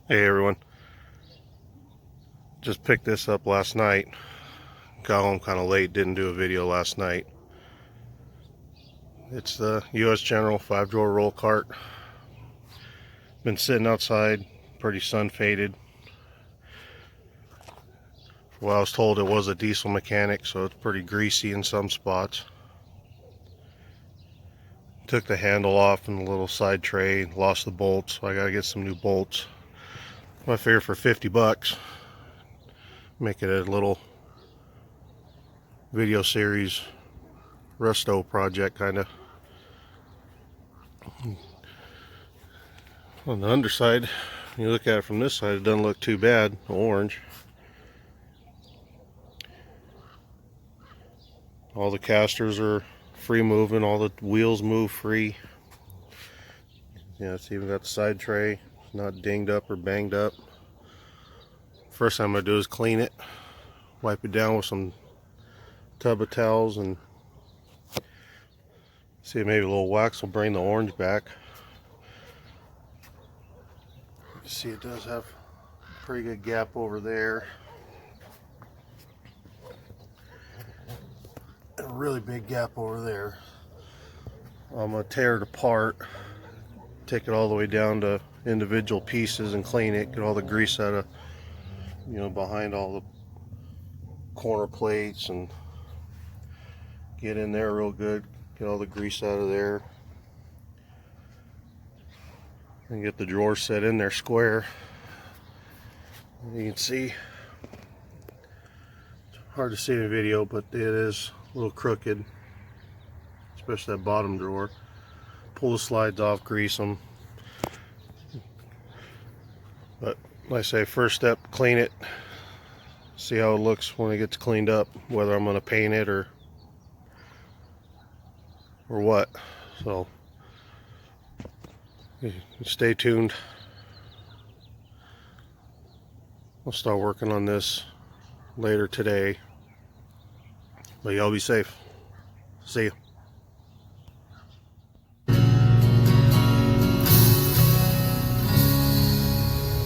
Hey everyone, just picked this up last night. Got home kind of late, didn't do a video last night. It's the U.S. General 5-drawer roll cart. Been sitting outside, pretty sun faded. Well, I was told it was a diesel mechanic, so it's pretty greasy in some spots. Took the handle off in the little side tray, lost the bolts, so I gotta get some new bolts. I figure for 50 bucks, make it a little video series Resto project kind of. On the underside, you look at it from this side, it doesn't look too bad. Orange. All the casters are free moving, all the wheels move free. Yeah, it's even got the side tray, it's not dinged up or banged up. First thing I'm going to do is clean it, wipe it down with some tub of towels, and see if maybe a little wax will bring the orange back. See, it does have a pretty good gap over there. A really big gap over there. I'm going to tear it apart, take it all the way down to individual pieces and clean it, get all the grease out of, behind all the corner plates, and get in there real good, get all the grease out of there, and get the drawer set in there square. You can see, it's hard to see in the video, but it is a little crooked, especially that bottom drawer. Pull the slides off, grease them. But like I say, first step, clean it, see how it looks when it gets cleaned up, whether I'm going to paint it or what. So stay tuned. I'll start working on this later today, but y'all be safe. See you.